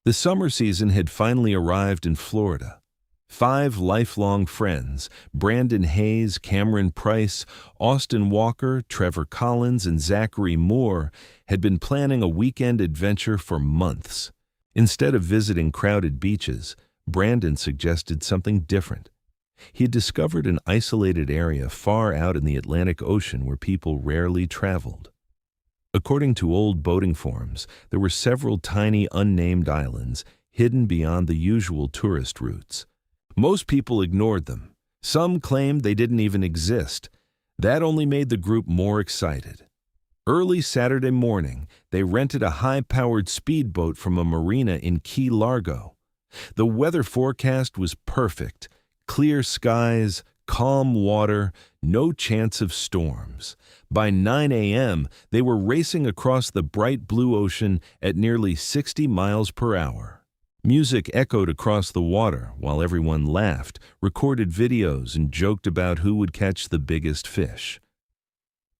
The summer season had finally arrived in Florida. 5 lifelong friends, Brandon Hayes, Cameron Price, Austin Walker, Trevor Collins, and Zachary Moore, had been planning a weekend adventure for months. Instead of visiting crowded beaches, Brandon suggested something different. He had discovered an isolated area far out in the Atlantic Ocean where people rarely traveled. According to old boating forums, there were several tiny unnamed islands hidden beyond the usual tourist routes. Most people ignored them. Some claimed they didn't even exist. That only made the group more excited. Early Saturday morning, they rented a high-powered speedboat from a marina in Key Largo. The weather forecast was perfect. Clear skies, calm water, no chance of storms. By 9 a.m., they were racing across the bright blue ocean at nearly 60 miles per hour. Music echoed across the water while everyone laughed, recorded videos, and joked about who would catch the biggest fish.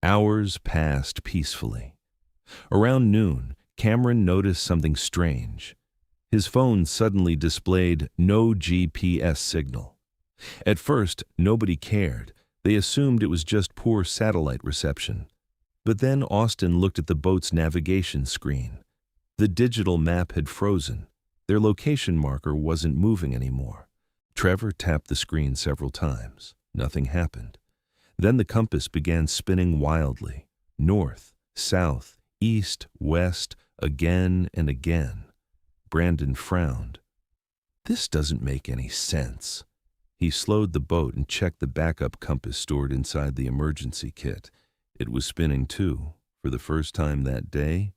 Hours passed peacefully. Around noon, Cameron noticed something strange. His phone suddenly displayed no GPS signal. At first, nobody cared. They assumed it was just poor satellite reception. But then Austin looked at the boat's navigation screen. The digital map had frozen. Their location marker wasn't moving anymore. Trevor tapped the screen several times. Nothing happened. Then the compass began spinning wildly. North, south, east, west, again and again. Brandon frowned. This doesn't make any sense. He slowed the boat and checked the backup compass stored inside the emergency kit. It was spinning too. For the first time that day,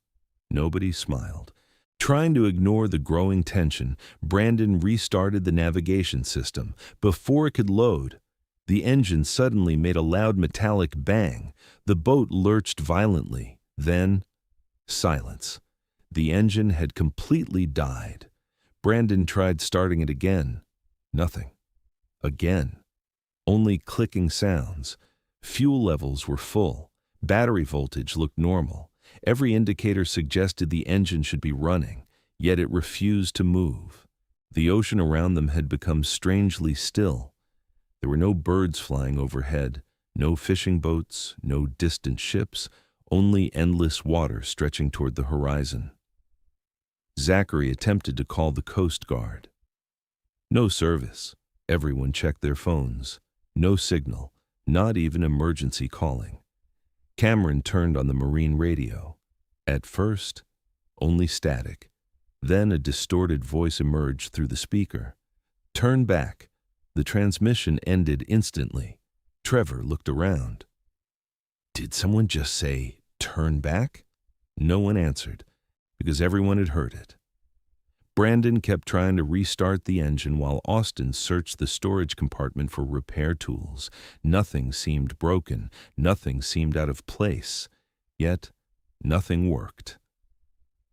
nobody smiled. Trying to ignore the growing tension, Brandon restarted the navigation system. Before it could load, the engine suddenly made a loud metallic bang. The boat lurched violently. Then, silence. The engine had completely died. Brandon tried starting it again. Nothing. Again. Only clicking sounds. Fuel levels were full. Battery voltage looked normal. Every indicator suggested the engine should be running, yet it refused to move. The ocean around them had become strangely still. There were no birds flying overhead, no fishing boats, no distant ships, only endless water stretching toward the horizon. Zachary attempted to call the Coast Guard. No service. Everyone checked their phones. No signal, not even emergency calling. Cameron turned on the marine radio. At first, only static. Then a distorted voice emerged through the speaker. "Turn back." The transmission ended instantly. Trevor looked around. Did someone just say, "Turn back"? No one answered, because everyone had heard it. Brandon kept trying to restart the engine while Austin searched the storage compartment for repair tools. Nothing seemed broken. Nothing seemed out of place. Yet, nothing worked.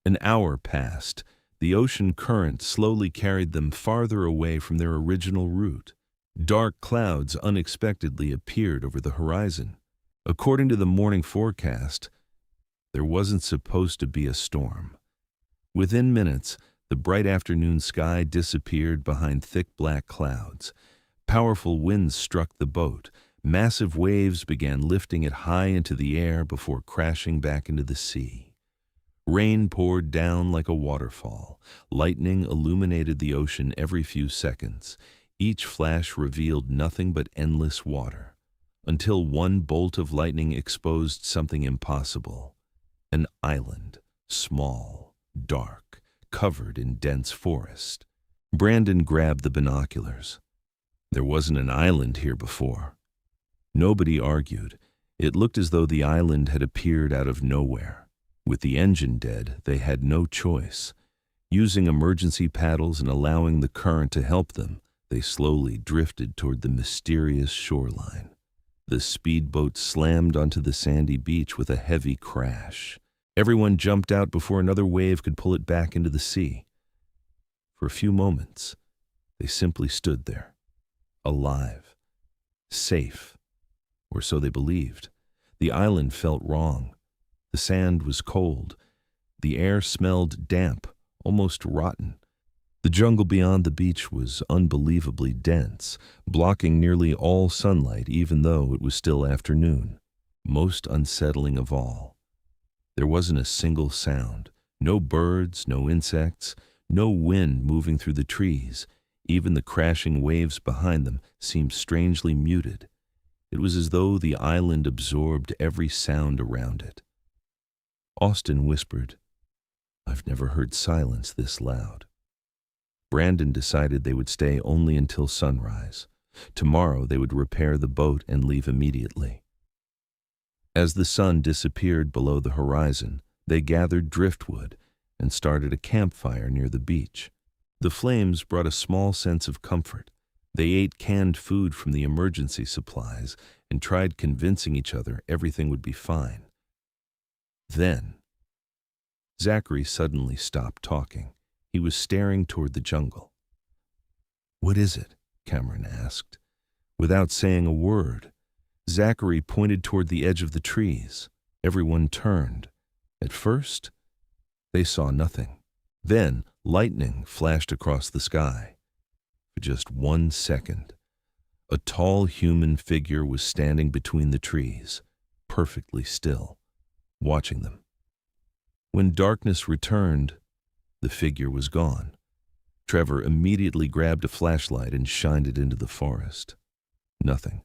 An hour passed. The ocean current slowly carried them farther away from their original route. Dark clouds unexpectedly appeared over the horizon. According to the morning forecast, there wasn't supposed to be a storm. Within minutes, the bright afternoon sky disappeared behind thick black clouds. Powerful winds struck the boat. Massive waves began lifting it high into the air before crashing back into the sea. Rain poured down like a waterfall. Lightning illuminated the ocean every few seconds. Each flash revealed nothing but endless water, until one bolt of lightning exposed something impossible. An island, small, dark, covered in dense forest. Brandon grabbed the binoculars. There wasn't an island here before. Nobody argued. It looked as though the island had appeared out of nowhere. With the engine dead, they had no choice. Using emergency paddles and allowing the current to help them, they slowly drifted toward the mysterious shoreline. The speedboat slammed onto the sandy beach with a heavy crash. Everyone jumped out before another wave could pull it back into the sea. For a few moments, they simply stood there, alive, safe, or so they believed. The island felt wrong. The sand was cold. The air smelled damp, almost rotten. The jungle beyond the beach was unbelievably dense, blocking nearly all sunlight even though it was still afternoon. Most unsettling of all, there wasn't a single sound. No birds, no insects, no wind moving through the trees. Even the crashing waves behind them seemed strangely muted. It was as though the island absorbed every sound around it. Austin whispered, "I've never heard silence this loud." Brandon decided they would stay only until sunrise. Tomorrow they would repair the boat and leave immediately. As the sun disappeared below the horizon, they gathered driftwood and started a campfire near the beach. The flames brought a small sense of comfort. They ate canned food from the emergency supplies and tried convincing each other everything would be fine. Then, Zachary suddenly stopped talking. He was staring toward the jungle. "What is it?" Cameron asked. Without saying a word, Zachary pointed toward the edge of the trees. Everyone turned. At first, they saw nothing. Then, lightning flashed across the sky. For just 1 second, a tall human figure was standing between the trees, perfectly still, watching them. When darkness returned, the figure was gone. Trevor immediately grabbed a flashlight and shined it into the forest. Nothing.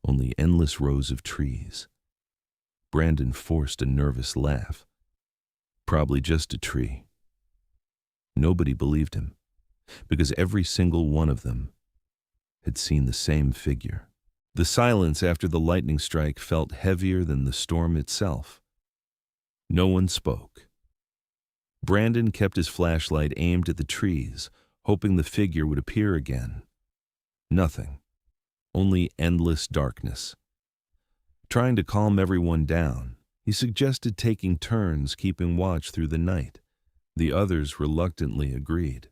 Only endless rows of trees. Brandon forced a nervous laugh. Probably just a tree. Nobody believed him, because every single one of them had seen the same figure. The silence after the lightning strike felt heavier than the storm itself. No one spoke. Brandon kept his flashlight aimed at the trees, hoping the figure would appear again. Nothing. Only endless darkness. Trying to calm everyone down, he suggested taking turns keeping watch through the night. The others reluctantly agreed.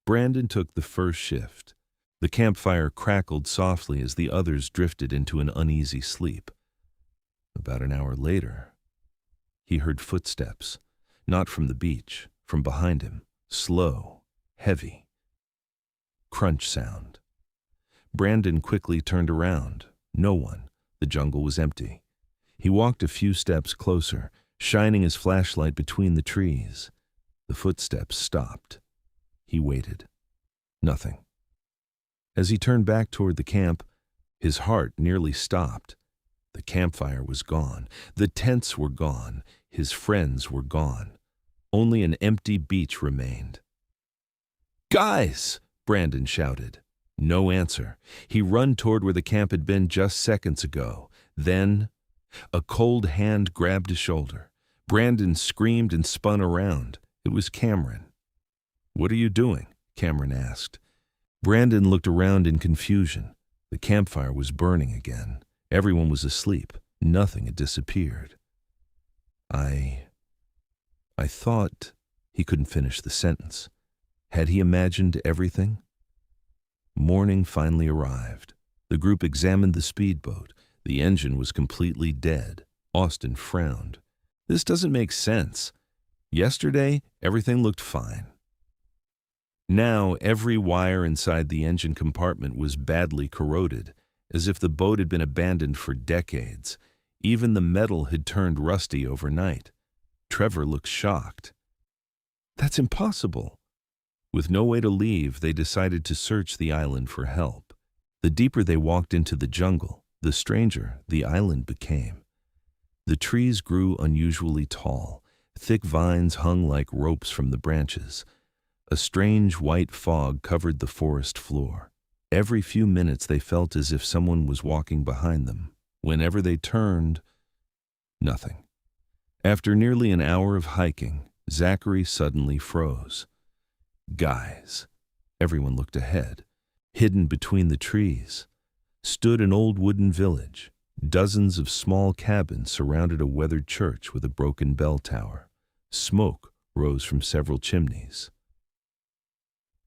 Brandon took the first shift. The campfire crackled softly as the others drifted into an uneasy sleep. About an hour later, he heard footsteps, not from the beach, from behind him, slow, heavy. Crunch sound. Brandon quickly turned around. No one. The jungle was empty. He walked a few steps closer, shining his flashlight between the trees. The footsteps stopped. He waited. Nothing. As he turned back toward the camp, his heart nearly stopped. The campfire was gone. The tents were gone. His friends were gone. Only an empty beach remained. "Guys!" Brandon shouted. No answer. He ran toward where the camp had been just seconds ago. Then, a cold hand grabbed his shoulder. Brandon screamed and spun around. It was Cameron. "What are you doing?" Cameron asked. Brandon looked around in confusion. The campfire was burning again. Everyone was asleep. Nothing had disappeared. I thought," he couldn't finish the sentence. Had he imagined everything? Morning finally arrived. The group examined the speedboat. The engine was completely dead. Austin frowned. "This doesn't make sense. Yesterday, everything looked fine." Now, every wire inside the engine compartment was badly corroded, as if the boat had been abandoned for decades. Even the metal had turned rusty overnight. Trevor looked shocked. "That's impossible." With no way to leave, they decided to search the island for help. The deeper they walked into the jungle, the stranger the island became. The trees grew unusually tall. Thick vines hung like ropes from the branches. A strange white fog covered the forest floor. Every few minutes they felt as if someone was walking behind them. Whenever they turned, nothing. After nearly an hour of hiking, Zachary suddenly froze. "Guys," everyone looked ahead. Hidden between the trees stood an old wooden village. Dozens of small cabins surrounded a weathered church with a broken bell tower. Smoke rose from several chimneys.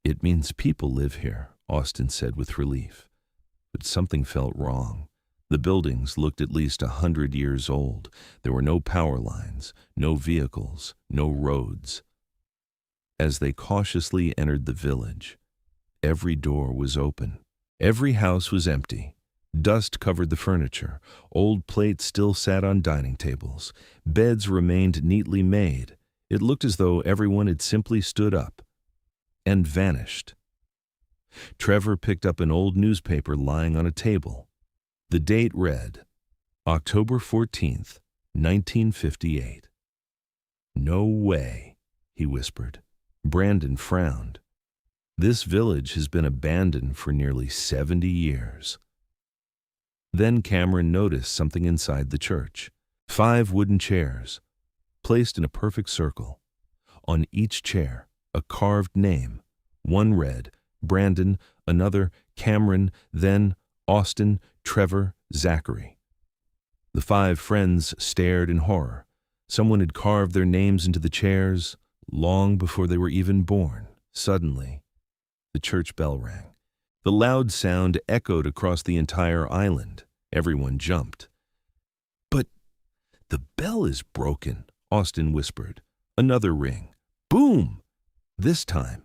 "It means people live here," Austin said with relief. But something felt wrong. The buildings looked at least 100 years old. There were no power lines, no vehicles, no roads. As they cautiously entered the village, every door was open. Every house was empty. Dust covered the furniture. Old plates still sat on dining tables. Beds remained neatly made. It looked as though everyone had simply stood up and vanished. Trevor picked up an old newspaper lying on a table. The date read, October 14th, 1958. "No way," he whispered. Brandon frowned. "This village has been abandoned for nearly 70 years. Then Cameron noticed something inside the church. 5 wooden chairs, placed in a perfect circle. On each chair, a carved name. One read, Brandon, another, Cameron, then Austin, Trevor, Zachary. The 5 friends stared in horror. Someone had carved their names into the chairs long before they were even born. Suddenly, the church bell rang. The loud sound echoed across the entire island. Everyone jumped. "But the bell is broken," Austin whispered. Another ring. Boom! This time,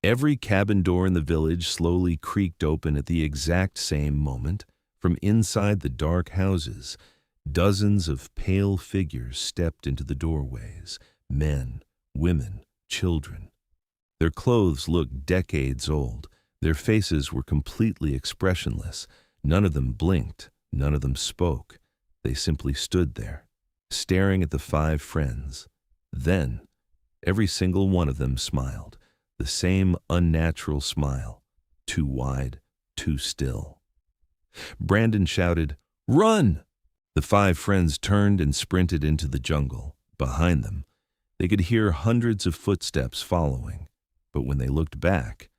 every cabin door in the village slowly creaked open at the exact same moment. From inside the dark houses, dozens of pale figures stepped into the doorways. Men, women, children. Their clothes looked decades old. Their faces were completely expressionless. None of them blinked. None of them spoke. They simply stood there, staring at the 5 friends. Then, every single one of them smiled. The same unnatural smile. Too wide, too still. Brandon shouted, "Run!" The 5 friends turned and sprinted into the jungle. Behind them, they could hear hundreds of footsteps following. But when they looked back,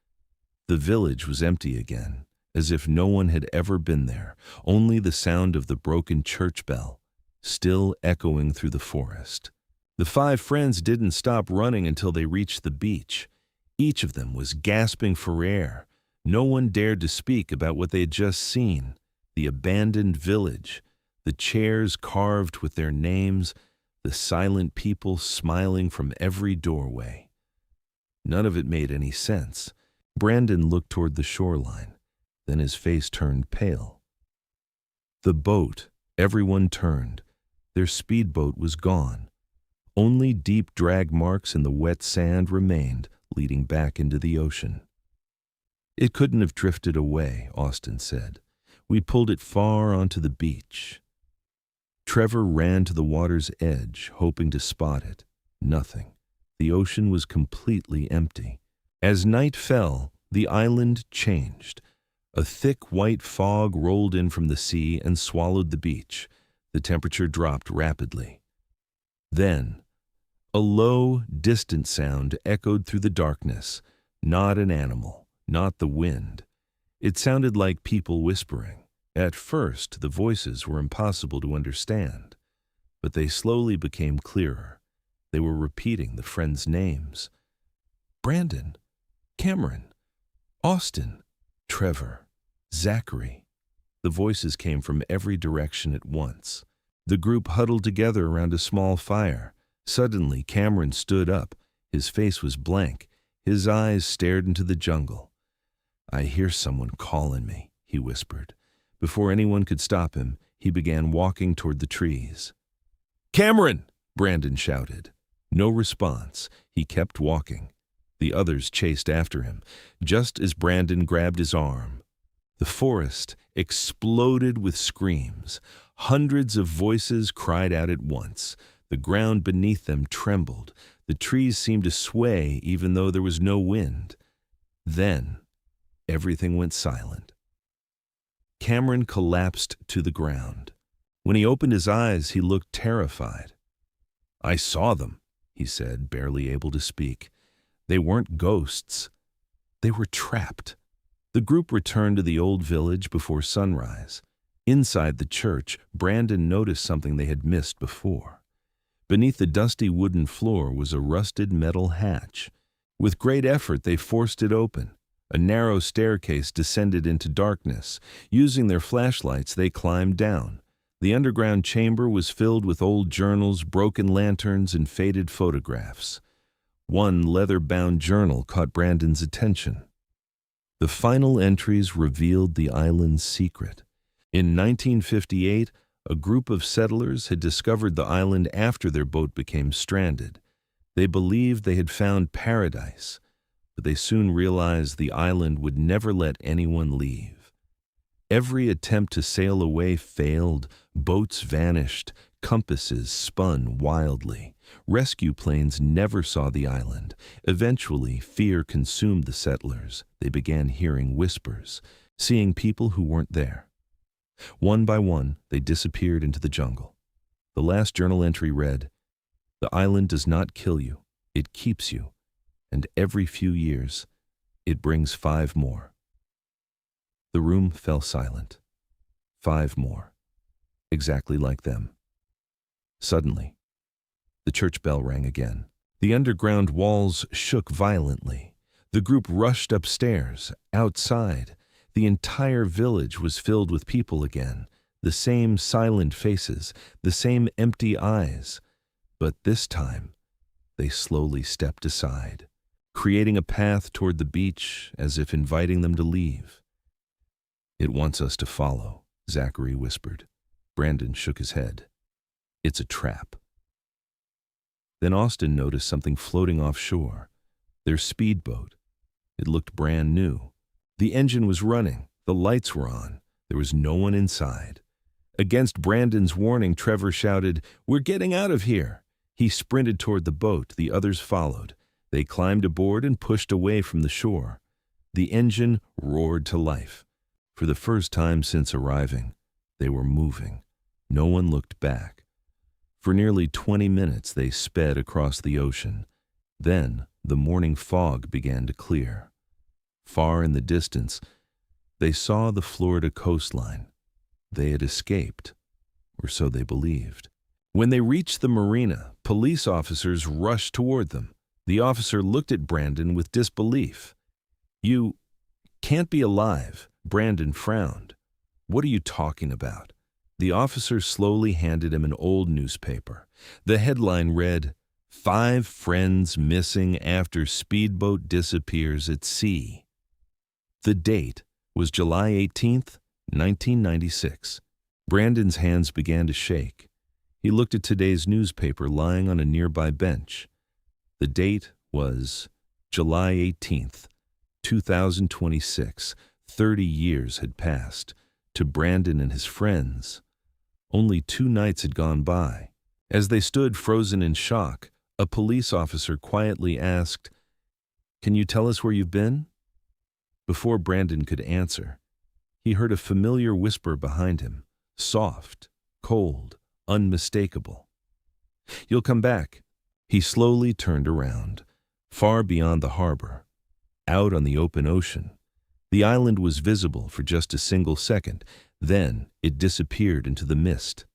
the village was empty again, as if no one had ever been there. Only the sound of the broken church bell, still echoing through the forest. The 5 friends didn't stop running until they reached the beach. Each of them was gasping for air. No one dared to speak about what they had just seen. The abandoned village, the chairs carved with their names, the silent people smiling from every doorway. None of it made any sense. Brandon looked toward the shoreline. Then his face turned pale. The boat, everyone turned. Their speedboat was gone. Only deep drag marks in the wet sand remained, leading back into the ocean. "It couldn't have drifted away," Austin said. "We pulled it far onto the beach." Trevor ran to the water's edge, hoping to spot it. Nothing. The ocean was completely empty. As night fell, the island changed. A thick white fog rolled in from the sea and swallowed the beach. The temperature dropped rapidly. Then, a low, distant sound echoed through the darkness. Not an animal, not the wind. It sounded like people whispering. At first, the voices were impossible to understand, but they slowly became clearer. They were repeating the friends' names. Brandon, Cameron, Austin, Trevor, Zachary. The voices came from every direction at once. The group huddled together around a small fire. Suddenly, Cameron stood up. His face was blank. His eyes stared into the jungle. "I hear someone calling me," he whispered. Before anyone could stop him, he began walking toward the trees. "Cameron!" Brandon shouted. No response. He kept walking. The others chased after him, just as Brandon grabbed his arm. The forest exploded with screams. Hundreds of voices cried out at once. The ground beneath them trembled. The trees seemed to sway even though there was no wind. Then, everything went silent. Cameron collapsed to the ground. When he opened his eyes, he looked terrified. "I saw them," he said, barely able to speak. "They weren't ghosts. They were trapped." The group returned to the old village before sunrise. Inside the church, Brandon noticed something they had missed before. Beneath the dusty wooden floor was a rusted metal hatch. With great effort, they forced it open. A narrow staircase descended into darkness. Using their flashlights, they climbed down. The underground chamber was filled with old journals, broken lanterns, and faded photographs. One leather-bound journal caught Brandon's attention. The final entries revealed the island's secret. In 1958, a group of settlers had discovered the island after their boat became stranded. They believed they had found paradise, but they soon realized the island would never let anyone leave. Every attempt to sail away failed, boats vanished, compasses spun wildly. Rescue planes never saw the island. Eventually, fear consumed the settlers. They began hearing whispers, seeing people who weren't there. One by one, they disappeared into the jungle. The last journal entry read, "The island does not kill you, it keeps you, and every few years, it brings 5 more." The room fell silent. 5 more, exactly like them. Suddenly, the church bell rang again. The underground walls shook violently. The group rushed upstairs, outside. The entire village was filled with people again, the same silent faces, the same empty eyes. But this time, they slowly stepped aside, creating a path toward the beach as if inviting them to leave. "It wants us to follow," Zachary whispered. Brandon shook his head. "It's a trap." Then Austin noticed something floating offshore. Their speedboat. It looked brand new. The engine was running. The lights were on. There was no one inside. Against Brandon's warning, Trevor shouted, "We're getting out of here!" He sprinted toward the boat. The others followed. They climbed aboard and pushed away from the shore. The engine roared to life. For the first time since arriving, they were moving. No one looked back. For nearly 20 minutes, they sped across the ocean. Then, the morning fog began to clear. Far in the distance, they saw the Florida coastline. They had escaped, or so they believed. When they reached the marina, police officers rushed toward them. The officer looked at Brandon with disbelief. "You can't be alive." Brandon frowned. "What are you talking about?" The officer slowly handed him an old newspaper. The headline read, "5 friends missing after speedboat disappears at sea." The date was July 18th, 1996. Brandon's hands began to shake. He looked at today's newspaper lying on a nearby bench. The date was July 18th, 2026. 30 years had passed. To Brandon and his friends, only 2 nights had gone by. As they stood frozen in shock, a police officer quietly asked, "Can you tell us where you've been?" Before Brandon could answer, he heard a familiar whisper behind him, soft, cold, unmistakable. "You'll come back." He slowly turned around, far beyond the harbor, out on the open ocean. The island was visible for just a single second, then it disappeared into the mist.